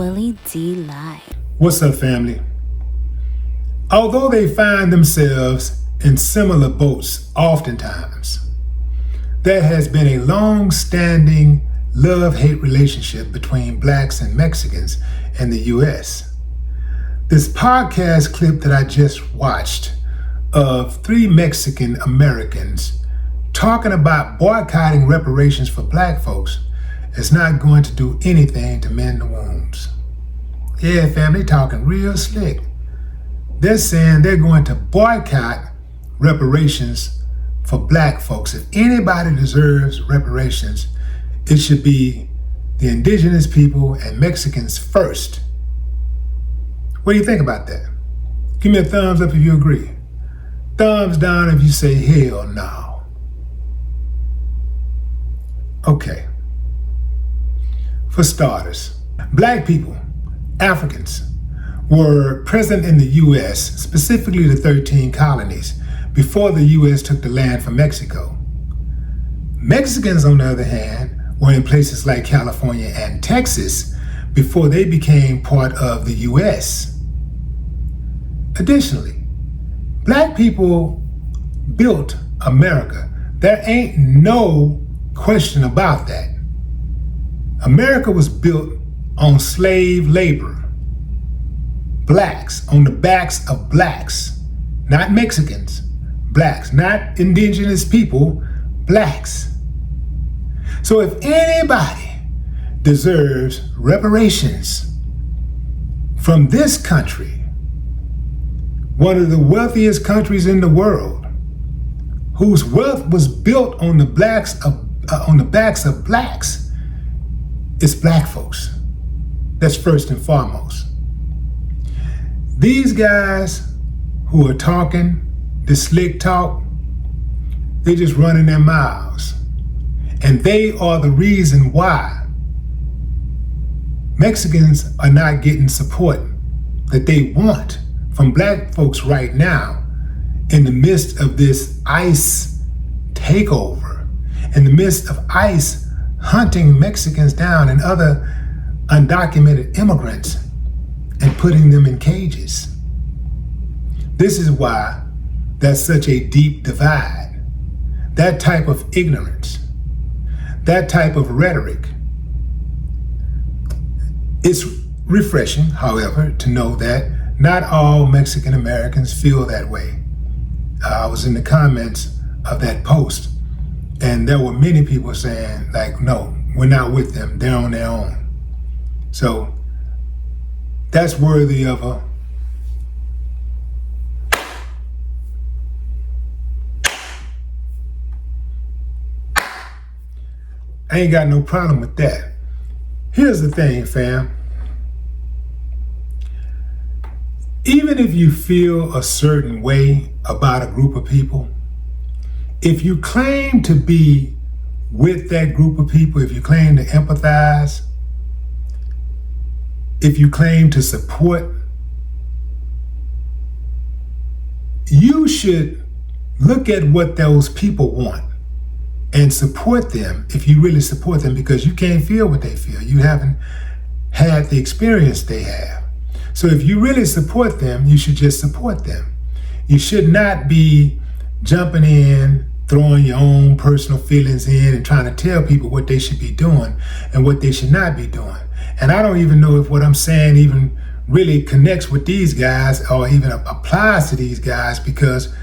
Willie D. Live. What's up, family? Although they find themselves in similar boats oftentimes, there has been a long-standing love-hate relationship between blacks and Mexicans in the U.S. This podcast clip that I just watched of 3 Mexican Americans talking about boycotting reparations for black folks is not going to do anything to mend the wounds. Yeah, family, talking real slick. They're saying they're going to boycott reparations for black folks. If anybody deserves reparations, it should be the indigenous people and Mexicans first. What do you think about that? Give me a thumbs up if you agree. Thumbs down if you say hell no. Okay. For starters, black people, Africans, were present in the U.S., specifically the 13 colonies, before the U.S. took the land from Mexico. Mexicans, on the other hand, were in places like California and Texas before they became part of the U.S. Additionally, black people built America. There ain't no question about that. America was built on slave labor. Blacks, on the backs of blacks, not Mexicans, blacks, not indigenous people, blacks. So if anybody deserves reparations from this country, one of the wealthiest countries in the world, whose wealth was built on the backs of blacks, it's black folks. That's first and foremost. These guys who are talking this slick talk, they're just running their mouths. And they are the reason why Mexicans are not getting support that they want from black folks right now in the midst of this ICE takeover, in the midst of ICE hunting Mexicans down and other undocumented immigrants and putting them in cages. This is why there's such a deep divide. That type of ignorance, that type of rhetoric. It's refreshing, however, to know that not all Mexican Americans feel that way. I was in the comments of that post, and there were many people saying, like, no, we're not with them, they're on their own. So that's worthy of a I ain't got no problem with that. Here's the thing, fam. Even if you feel a certain way about a group of people, if you claim to be with that group of people, if you claim to empathize, if you claim to support, you should look at what those people want and support them if you really support them, because you can't feel what they feel. You haven't had the experience they have. So if you really support them, you should just support them. You should not be jumping in, throwing your own personal feelings in and trying to tell people what they should be doing and what they should not be doing. And I don't even know if what I'm saying even really connects with these guys or even applies to these guys, because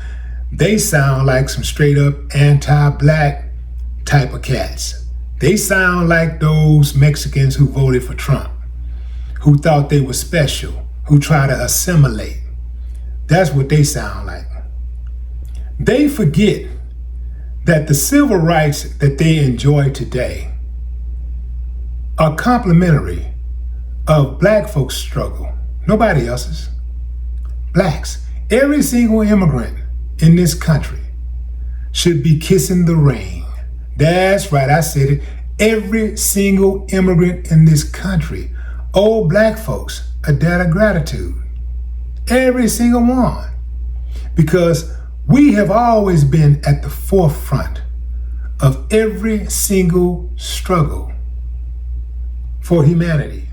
they sound like some straight up anti-black type of cats. They sound like those Mexicans who voted for Trump, who thought they were special, who try to assimilate. That's what they sound like. They forget that the civil rights that they enjoy today are complementary of black folks' struggle, nobody else's. Blacks, every single immigrant in this country should be kissing the ring. That's right, I said it. Every single immigrant in this country owe black folks a debt of gratitude. Every single one. Because we have always been at the forefront of every single struggle for humanity.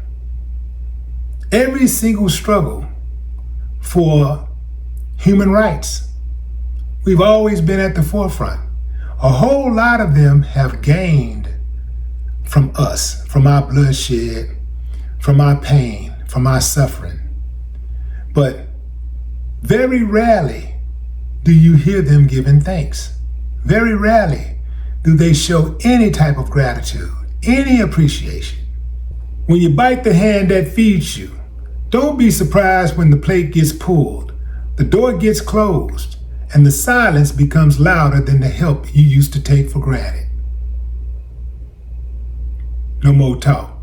every single struggle for human rights. We've always been at the forefront. A whole lot of them have gained from us, from our bloodshed, from our pain, from our suffering. But very rarely do you hear them giving thanks. Very rarely do they show any type of gratitude, any appreciation. When you bite the hand that feeds you, don't be surprised when the plate gets pulled, the door gets closed, and the silence becomes louder than the help you used to take for granted. No more talk.